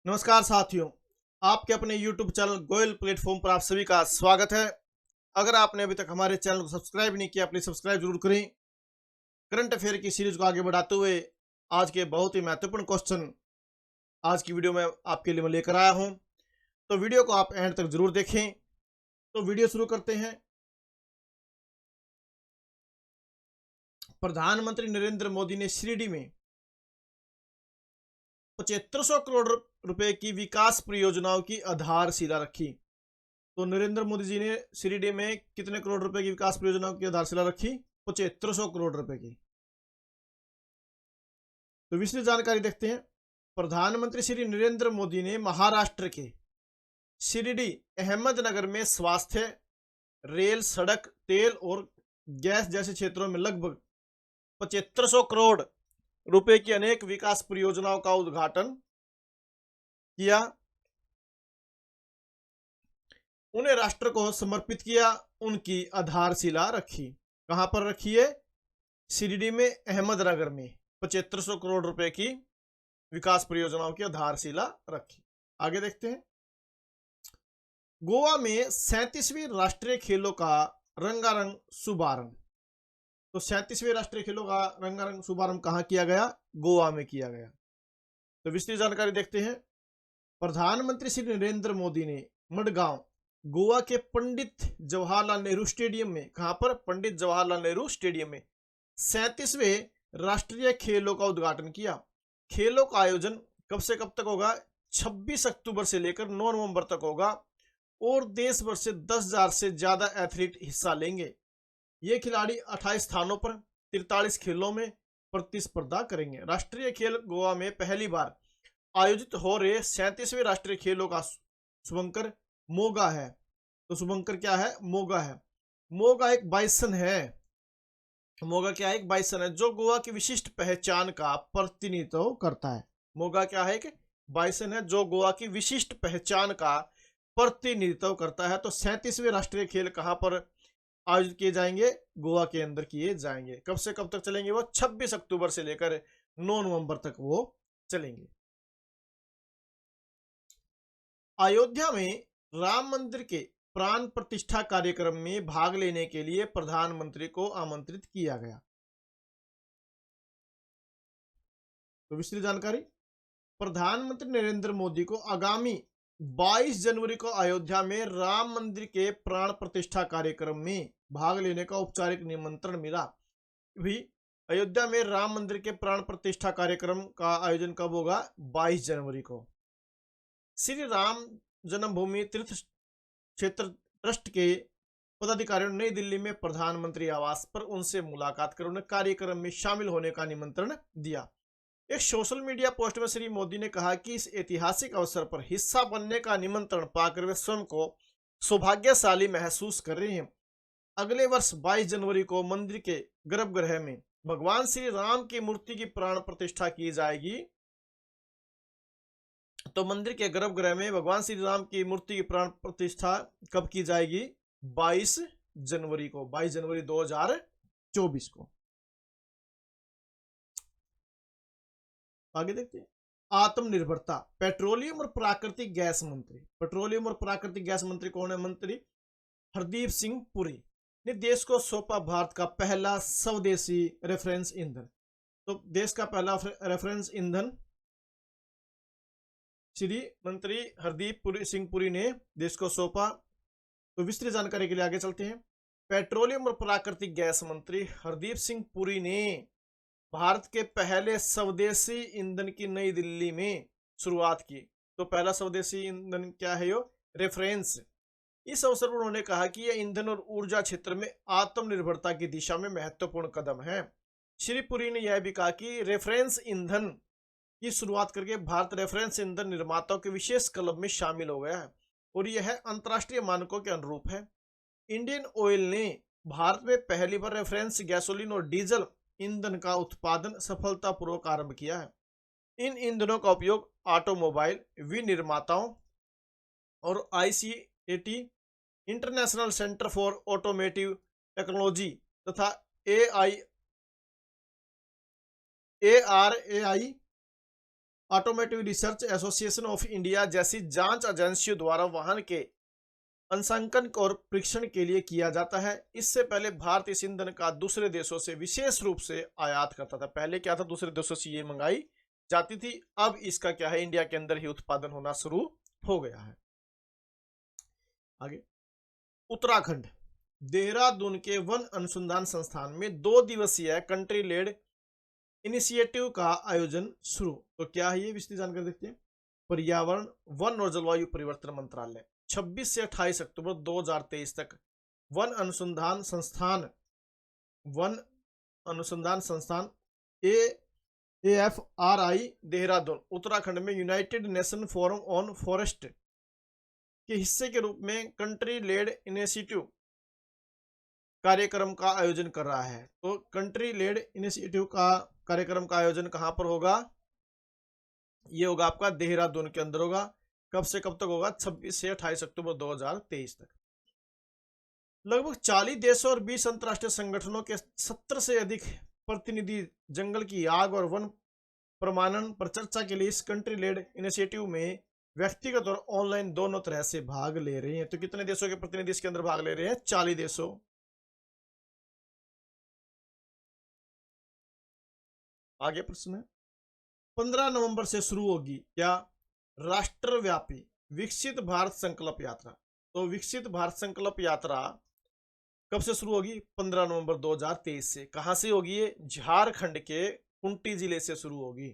नमस्कार साथियों, आपके अपने YouTube चैनल गोयल प्लेटफॉर्म पर आप सभी का स्वागत है। अगर आपने अभी तक हमारे चैनल को सब्सक्राइब नहीं किया, प्लीज सब्सक्राइब जरूर करें। करंट अफेयर की सीरीज को आगे बढ़ाते हुए आज के बहुत ही महत्वपूर्ण क्वेश्चन आज की वीडियो में आपके लिए मैं लेकर आया हूं, तो वीडियो को आप एंड तक जरूर देखें। तो वीडियो शुरू करते हैं। प्रधानमंत्री नरेंद्र मोदी ने शिरडी में 7500 करोड़ रुपए की विकास परियोजनाओं की आधारशिला रखी। तो नरेंद्र मोदी जी ने शिरडी में कितने करोड़ रुपए की विकास परियोजनाओं की आधारशिला रखी? 7500 करोड़ रुपए की। तो विस्तृत जानकारी देखते हैं। प्रधानमंत्री श्री नरेंद्र मोदी ने महाराष्ट्र के शिरडी अहमदनगर में स्वास्थ्य, रेल, सड़क, तेल और गैस जैसे क्षेत्रों में लगभग 7500 करोड़ रुपए की अनेक विकास परियोजनाओं का उद्घाटन किया, उन्हें राष्ट्र को समर्पित किया, उनकी आधारशिला रखी। कहां पर रखी है? शिरडी में, अहमदनगर में 7500 करोड़ रुपए की विकास परियोजनाओं की आधारशिला रखी। आगे देखते हैं। गोवा में 37वीं राष्ट्रीय खेलों का रंगारंग शुभारंभ। तो 37वें राष्ट्रीय खेलों का रंगारंग शुभारंभ कहां किया गया? गोवा में किया गया। तो विस्तृत जानकारी देखते हैं। प्रधानमंत्री श्री नरेंद्र मोदी ने मडगांव, गोवा के पंडित जवाहरलाल नेहरू स्टेडियम में, कहां पर? पंडित जवाहरलाल नेहरू स्टेडियम में 37वें राष्ट्रीय खेलों का उद्घाटन किया। खेलों का आयोजन कब से कब तक होगा? 26 अक्टूबर से लेकर 9 नवंबर तक होगा और देश भर से 10,000 से ज्यादा एथलीट हिस्सा लेंगे। ये खिलाड़ी 28 स्थानों पर 43 खेलों में प्रतिस्पर्धा करेंगे। राष्ट्रीय खेल गोवा में पहली बार आयोजित हो रहे 37वें राष्ट्रीय खेलों का शुभंकर मोगा है। तो शुभंकर क्या है? मोगा है। मोगा एक बाइसन है। मोगा क्या है? एक बाइसन है जो गोवा की विशिष्ट पहचान का प्रतिनिधित्व करता है। मोगा क्या है? एक बाइसन है जो गोवा की विशिष्ट पहचान का प्रतिनिधित्व करता है। तो 37वें राष्ट्रीय खेल कहां पर आयोजित किए जाएंगे? गोवा के अंदर किए जाएंगे। कब से कब तक चलेंगे वो? 26 अक्टूबर से लेकर 9 नवंबर तक वो चलेंगे। अयोध्या में राम मंदिर के प्राण प्रतिष्ठा कार्यक्रम में भाग लेने के लिए प्रधानमंत्री को आमंत्रित किया गया। तो विस्तृत जानकारी। प्रधानमंत्री नरेंद्र मोदी को आगामी 22 जनवरी को अयोध्या में राम मंदिर के प्राण प्रतिष्ठा कार्यक्रम में भाग लेने का औपचारिक निमंत्रण मिला। भी अयोध्या में राम मंदिर के प्राण प्रतिष्ठा कार्यक्रम का आयोजन कब होगा? 22 जनवरी को। श्री राम जन्मभूमि तीर्थ क्षेत्र ट्रस्ट के पदाधिकारियों ने नई दिल्ली में प्रधानमंत्री आवास पर उनसे मुलाकात कर उन्हें कार्यक्रम में शामिल होने का निमंत्रण दिया। एक सोशल मीडिया पोस्ट में श्री मोदी ने कहा कि इस ऐतिहासिक अवसर पर हिस्सा बनने का निमंत्रण पाकर वे स्वयं को सौभाग्यशाली महसूस कर रहे हैं। अगले वर्ष 22 जनवरी को मंदिर के गर्भगृह में भगवान श्री राम की मूर्ति की प्राण प्रतिष्ठा की जाएगी। तो मंदिर के गर्भगृह में भगवान श्री राम की मूर्ति की प्राण प्रतिष्ठा कब की जाएगी? 22 जनवरी को, 22 जनवरी 2024 को। आगे देखते हैं। आत्मनिर्भरता। पेट्रोलियम और प्राकृतिक गैस मंत्री। पेट्रोलियम और प्राकृतिक गैस मंत्री कौन है? मंत्री हरदीप सिंह पुरी ने देश को सौंपा भारत का पहला स्वदेशी रेफरेंस ईंधन। तो देश का पहला रेफरेंस ईंधन श्री मंत्री हरदीप सिंह पुरी ने देश को सौंपा। तो विस्तृत जानकारी के लिए आगे चलते हैं। पेट्रोलियम और प्राकृतिक गैस मंत्री हरदीप सिंह पुरी ने भारत के पहले स्वदेशी ईंधन की नई दिल्ली में शुरुआत की। तो पहला स्वदेशी ईंधन क्या है? यो रेफरेंस। इस अवसर पर उन्होंने कहा कि यह ईंधन और ऊर्जा क्षेत्र में आत्मनिर्भरता की दिशा में महत्वपूर्ण कदम है। श्री पुरी ने यह भी कहा कि रेफरेंस ईंधन की शुरुआत करके भारत रेफरेंस ईंधन निर्माताओं के विशेष क्लब में शामिल हो गया है और यह अंतर्राष्ट्रीय मानकों के अनुरूप है। इंडियन ऑयल ने भारत में पहली बार रेफरेंस गैसोलीन और डीजल ईंधन का उत्पादन सफलतापूर्वक आरंभ किया है। इन ईंधनों का उपयोग ऑटोमोबाइल विनिर्माताओं और ICAT international centre for automotive technology तथा ARAI automotive research association of India जैसी जांच एजेंसियों द्वारा वाहन के अंशांकन और परीक्षण के लिए किया जाता है। इससे पहले भारत इस ईंधन का दूसरे देशों से विशेष रूप से आयात करता था। पहले क्या था, दूसरे देशों से ये मंगाई जाती थी, अब इसका क्या है, इंडिया के अंदर ही उत्पादन होना शुरू हो गया है। आगे, उत्तराखंड देहरादून के वन अनुसंधान संस्थान में 2 दिवसीय कंट्री लेड इनिशिएटिव का आयोजन शुरू। तो क्या है ये, विस्तृत जानकारी देखते हैं। पर्यावरण, वन और जलवायु परिवर्तन मंत्रालय 26 से 28 अक्टूबर 2023 तक वन अनुसंधान संस्थान AFRI देहरादून उत्तराखंड में United nation forum on forest के हिस्से के रूप में कंट्री लेड इनिशिएटिव कार्यक्रम का आयोजन कर रहा है। तो कंट्री लेड इनिशिएटिव का कार्यक्रम का आयोजन कहां पर होगा, ये होगा आपका देहरादून के अंदर होगा। कब से कब तक होगा, 26 से 28 अक्टूबर 2023 तक। लगभग 40 देशों और 20 अंतर्राष्ट्रीय संगठनों के 70 से अधिक प्रतिनिधि जंगल की आग और वन प्रमाणन पर चर्चा के लिए इस कंट्री लेड इनिशिएटिव में व्यक्तिगत और ऑनलाइन दोनों तरह से भाग ले रहे हैं। तो कितने देशों के प्रतिनिधि इसके अंदर भाग ले रहे हैं, 40 देशों। आगे प्रश्न है, 15 नवंबर से शुरू होगी क्या राष्ट्रव्यापी विकसित भारत संकल्प यात्रा। तो विकसित भारत संकल्प यात्रा कब से शुरू होगी, 15 नवंबर 2023 से। कहां से होगी ये, झारखंड के कुंटी जिले से शुरू होगी।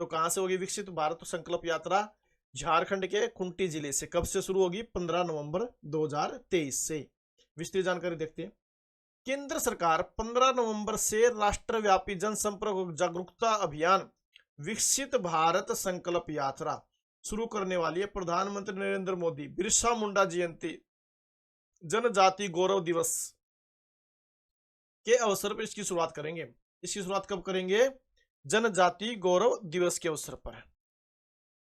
तो कहां से होगी विकसित भारत संकल्प यात्रा, झारखंड के कुंटी जिले से। कब से शुरू होगी, 15 नवंबर 2023 से। विस्तृत जानकारी देखते हैं। केंद्र सरकार 15 नवंबर से राष्ट्रव्यापी जनसंपर्क जागरूकता अभियान विकसित भारत संकल्प यात्रा शुरू करने वाली है। प्रधानमंत्री नरेंद्र मोदी बिरसा मुंडा जयंती जनजाति गौरव दिवस के अवसर पर इसकी शुरुआत करेंगे। इसकी शुरुआत कब करेंगे, जनजाति गौरव दिवस के अवसर पर।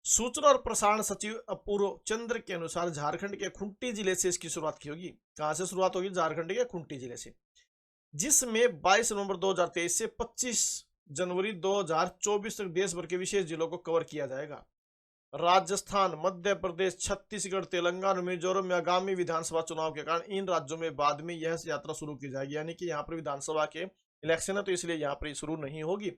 सूचना और प्रसारण सचिव अपूर्व चंद्र के अनुसार झारखंड के खूंटी जिले से इसकी शुरुआत की होगी। कहां से शुरुआत होगी, झारखंड के खूंटी जिले से, जिसमें 22 नवंबर 2023 से 25 जनवरी 2024 तक देश भर के विशेष जिलों को कवर किया जाएगा। राजस्थान, मध्य प्रदेश, छत्तीसगढ़, तेलंगाना, मिजोरम में आगामी विधानसभा चुनाव के कारण इन राज्यों में बाद में यह यात्रा शुरू की जाएगी। यानी कि यहाँ पर विधानसभा के इलेक्शन है, तो इसलिए यहाँ पर शुरू नहीं होगी।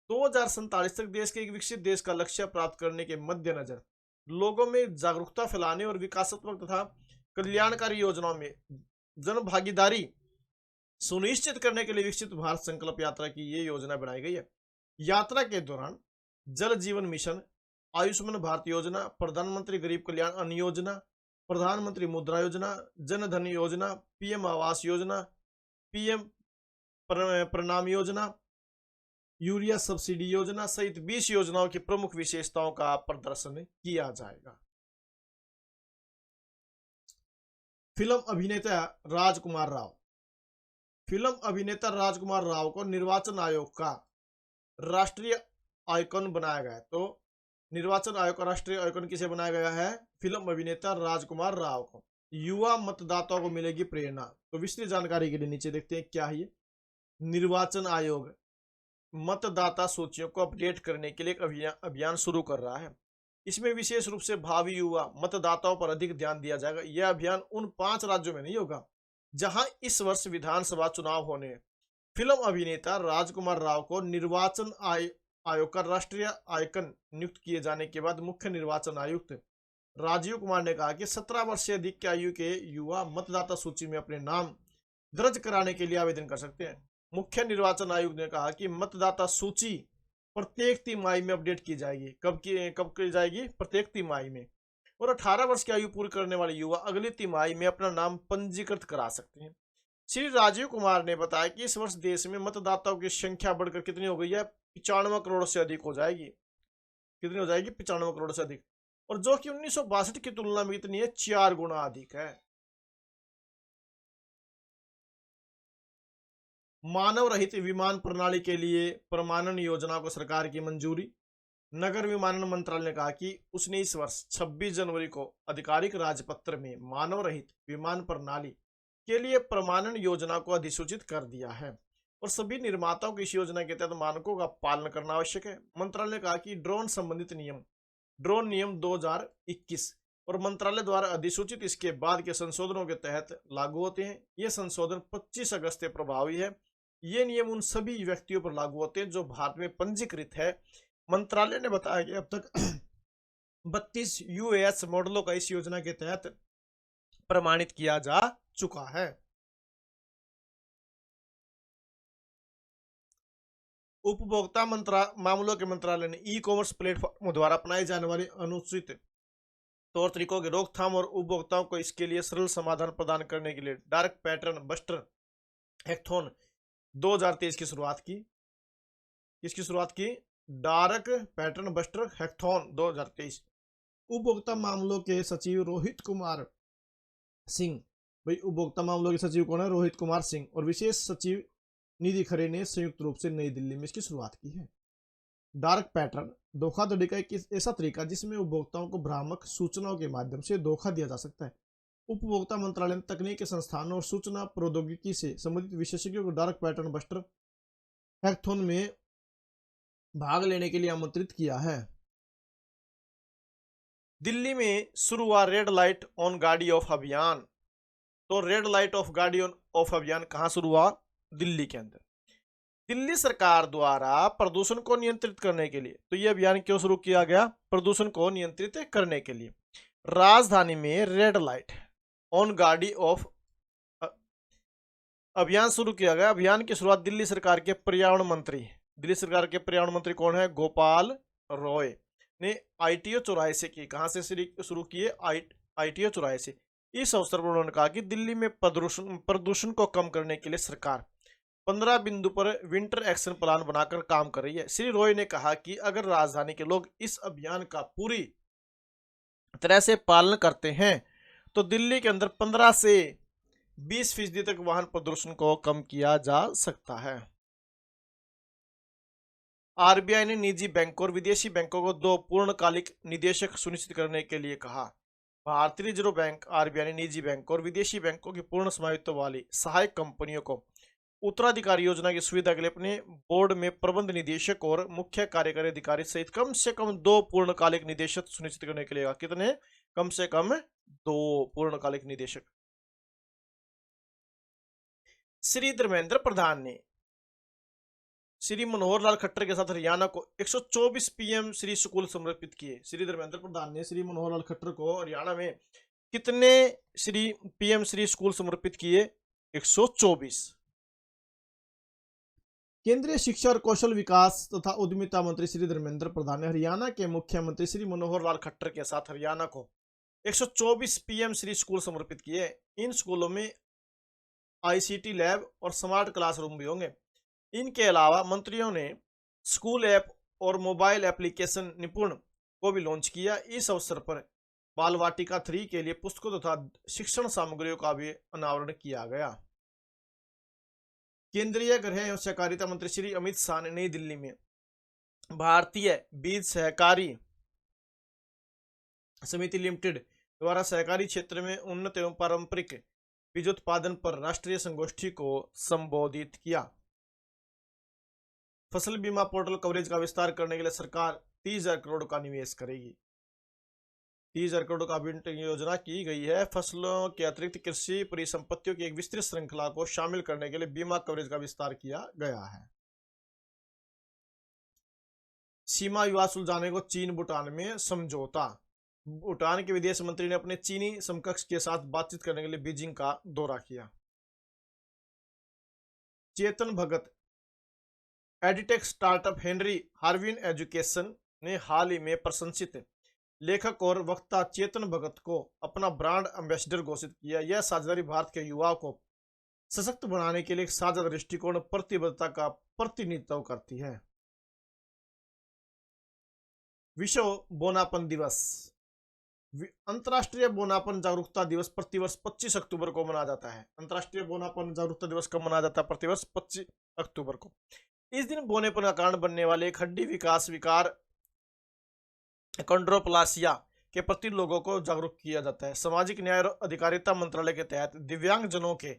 2047 तक देश के एक विकसित देश का लक्ष्य प्राप्त करने के मद्देनजर लोगों में जागरूकता फैलाने और विकासात्मक तथा कल्याणकारी योजनाओं में जन भागीदारी सुनिश्चित करने के लिए विकसित भारत संकल्प यात्रा की ये योजना बनाई गई है। यात्रा के दौरान जल जीवन मिशन, आयुष्मान भारत योजना, प्रधानमंत्री गरीब कल्याण अन्न योजना, प्रधानमंत्री मुद्रा योजना, जन धन योजना, PM आवास योजना, PM प्रणाम योजना, यूरिया सब्सिडी योजना सहित 20 योजनाओं की प्रमुख विशेषताओं का प्रदर्शन किया जाएगा। फिल्म अभिनेता राजकुमार राव को निर्वाचन आयोग का राष्ट्रीय आइकन बनाया गया है। तो निर्वाचन आयोग का राष्ट्रीय आइकन किसे बनाया गया है, फिल्म अभिनेता राजकुमार राव को। युवा मतदाताओं को मिलेगी प्रेरणा। तो विस्तृत जानकारी के लिए नीचे देखते हैं क्या है। निर्वाचन आयोग मतदाता सूचियों को अपडेट करने के लिए एक अभियान शुरू कर रहा है। इसमें विशेष रूप से भावी युवा मतदाताओं पर अधिक ध्यान दिया जाएगा। यह अभियान उन 5 राज्यों में नहीं होगा जहां इस वर्ष विधानसभा चुनाव होने हैं। फिल्म अभिनेता राजकुमार राव को निर्वाचन आयोग का राष्ट्रीय आइकन नियुक्त किए जाने के बाद मुख्य निर्वाचन आयुक्त राजीव कुमार ने कहा कि 17 वर्ष से अधिक की आयु के युवा मतदाता सूची में अपने नाम दर्ज कराने के लिए आवेदन कर सकते हैं। मुख्य निर्वाचन आयुक्त ने कहा कि मतदाता सूची प्रत्येक तिमाही में अपडेट की जाएगी। कब की जाएगी, प्रत्येक तिमाही में। और 18 वर्ष की आयु पूरी करने वाले युवा अगली तिमाही में अपना नाम पंजीकृत करा सकते हैं। श्री राजीव कुमार ने बताया कि इस वर्ष देश में मतदाताओं की संख्या बढ़कर कितनी हो गई है, 95 करोड़ से अधिक हो जाएगी। कितनी हो जाएगी, 95 करोड़ से अधिक, और जो कि 1962 की तुलना में कितनी है, 4 गुना अधिक है। मानव रहित विमान प्रणाली के लिए प्रमाणन योजना को सरकार की मंजूरी। नगर विमानन मंत्रालय ने कहा कि उसने इस वर्ष 26 जनवरी को आधिकारिक राजपत्र में मानव रहित विमान प्रणाली के लिए प्रमाणन योजना को अधिसूचित कर दिया है। और सभी निर्माताओं की इस योजना के तहत मानकों का पालन करना आवश्यक है। मंत्रालय ने कहा कि ड्रोन संबंधित नियम, ड्रोन नियम 2021 और मंत्रालय द्वारा अधिसूचित इसके बाद के संशोधनों के तहत लागू होते हैं। ये संशोधन 25 अगस्त से प्रभावी है। ये नियम उन सभी व्यक्तियों पर लागू होते हैं जो भारत में पंजीकृत है। मंत्रालय ने बताया कि अब तक 32 यूएस मॉडलों का इस योजना के तहत प्रमाणित किया जा चुका है। उपभोक्ता मामलों के मंत्रालय ने ई कॉमर्स प्लेटफॉर्म द्वारा अपनाए जाने वाले अनुचित तौर तरीकों की रोकथाम और उपभोक्ताओं को इसके लिए सरल समाधान प्रदान करने के लिए डार्क पैटर्न बस्टर हैकाथॉन 2023 की शुरुआत की। इसकी शुरुआत की डार्क पैटर्न बस्टर हैकाथॉन 2023। उपभोक्ता मामलों के सचिव रोहित कुमार सिंह, भाई उपभोक्ता मामलों के सचिव कौन है? रोहित कुमार सिंह और विशेष सचिव निधि खरे ने संयुक्त रूप से नई दिल्ली में इसकी शुरुआत की है। डार्क पैटर्न धोखाधड़ी का एक ऐसा तरीका जिसमें उपभोक्ताओं को भ्रामक सूचनाओं के माध्यम से धोखा दिया जा सकता है। उपभोक्ता मंत्रालय ने तकनीकी संस्थानों और सूचना प्रौद्योगिकी से संबंधित विशेषज्ञों को डार्क पैटर्न बस्टर हैकाथॉन में भाग लेने के लिए आमंत्रित किया है। दिल्ली में शुरू हुआ रेड लाइट ऑन गाड़ी ऑफ अभियान। तो रेड लाइट ऑफ गाड़ी ऑफ अभियान कहां शुरू हुआ? दिल्ली के अंदर। दिल्ली सरकार द्वारा प्रदूषण को नियंत्रित करने के लिए, तो यह अभियान क्यों शुरू किया गया? प्रदूषण को नियंत्रित करने के लिए राजधानी में रेड लाइट ऑन गाड़ी ऑफ अभियान शुरू किया गया। अभियान की शुरुआत दिल्ली सरकार के पर्यावरण मंत्री कौन है? गोपाल रॉय ने ITO चौराहे से की। कहां से शुरू किए? ITO चौराहे से। इस अवसर पर उन्होंने कहा कि दिल्ली में प्रदूषण को कम करने के लिए सरकार 15 बिंदु पर विंटर एक्शन प्लान बनाकर काम कर रही है। श्री रॉय ने कहा कि अगर राजधानी के लोग इस अभियान का पूरी तरह से पालन करते हैं तो दिल्ली के अंदर 15 से 20% तक वाहन प्रदूषण को कम किया जा सकता है। RBI ने निजी बैंकों और विदेशी बैंकों को 2 पूर्णकालिक निदेशक सुनिश्चित करने के लिए कहा। भारतीय रिजर्व बैंक RBI ने निजी बैंकों और विदेशी बैंकों की पूर्ण स्वामित्व वाली सहायक कंपनियों को उत्तराधिकारी योजना की सुविधा के लिए अपने बोर्ड में प्रबंध निदेशक और मुख्य कार्यकारी अधिकारी सहित कम से कम 2 पूर्णकालिक निदेशक सुनिश्चित करने के लिए कहा। कितने? कम से कम 2 पूर्णकालिक निदेशक। श्री धर्मेंद्र प्रधान ने श्री मनोहर लाल खट्टर के साथ हरियाणा को 124 PM श्री स्कूल समर्पित किए। श्री धर्मेंद्र प्रधान ने श्री मनोहर लाल खट्टर को हरियाणा में कितने श्री PM श्री स्कूल समर्पित किए? 124। केंद्रीय शिक्षा और कौशल विकास तथा उद्यमिता मंत्री श्री धर्मेंद्र प्रधान ने हरियाणा के मुख्यमंत्री श्री मनोहर लाल खट्टर के साथ हरियाणा को 124 PM श्री स्कूल समर्पित किए। इन स्कूलों में ICT लैब और स्मार्ट क्लासरूम भी होंगे। इनके अलावा मंत्रियों ने स्कूल ऐप और मोबाइल एप्लीकेशन निपुण को भी लॉन्च किया। इस अवसर पर बाल वाटिका 3 के लिए पुस्तकों तथा शिक्षण सामग्रियों का भी अनावरण किया गया। केंद्रीय गृह एवं सहकारिता मंत्री श्री अमित शाह ने नई दिल्ली में भारतीय बीज सहकारी समिति लिमिटेड द्वारा सहकारी क्षेत्र में उन्नत एवं पारंपरिक बीजोत्पादन पर राष्ट्रीय संगोष्ठी को संबोधित किया। फसल बीमा पोर्टल कवरेज का विस्तार करने के लिए सरकार 30,000 करोड़ का निवेश करेगी। 30,000 करोड़ का आवंटन योजना की गई है। फसलों के अतिरिक्त कृषि परिसंपत्तियों की एक विस्तृत श्रृंखला को शामिल करने के लिए बीमा कवरेज का विस्तार किया गया है। सीमा विवाद सुलझाने को चीन भूटान में समझौता। भूटान के विदेश मंत्री ने अपने चीनी समकक्ष के साथ बातचीत करने के लिए बीजिंग का दौरा किया। Chetan Bhagat edtech startup Henry Harvin education ने हाल ही में प्रशंसित लेखक और वक्ता चेतन भगत को अपना ब्रांड एम्बेसडर घोषित किया। यह साझेदारी भारत के युवाओं को सशक्त बनाने के लिए एक साझा दृष्टिकोण प्रतिबद्धता का प्रतिनिधित्व करती है। विश्व बोनापन दिवस। अंतर्राष्ट्रीय बोनापन जागरूकता दिवस प्रतिवर्ष 25 अक्टूबर को मनाया जाता है। अंतर्राष्ट्रीय बोनापन जागरूकता दिवस कब मनाया जाता है? प्रतिवर्ष 25 अक्टूबर को। इस दिन बोनेपन का कारण बनने वाले एक हड्डी विकास विकार कंड्रोप्लासिया के प्रति लोगों को जागरूक किया जाता है। सामाजिक न्याय और अधिकारिता मंत्रालय के तहत दिव्यांग जनों के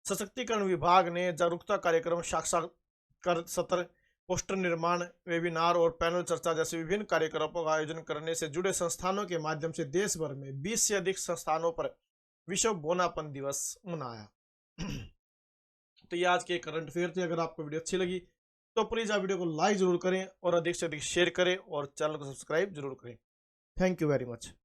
सशक्तिकरण विभाग ने जागरूकता कार्यक्रम, साक्षात्कार सत्र, पोस्टर निर्माण, वेबिनार और पैनल चर्चा जैसे विभिन्न कार्यक्रमों का आयोजन करने से जुड़े संस्थानों के माध्यम से देश भर में 20 से अधिक संस्थानों पर विश्व बौनापन दिवस मनाया। तो ये आज के करंट अफेयर थे। अगर आपको वीडियो अच्छी लगी तो प्लीज आप वीडियो को लाइक जरूर करें और अधिक से अधिक शेयर करें और चैनल को सब्सक्राइब जरूर करें। Thank you very much.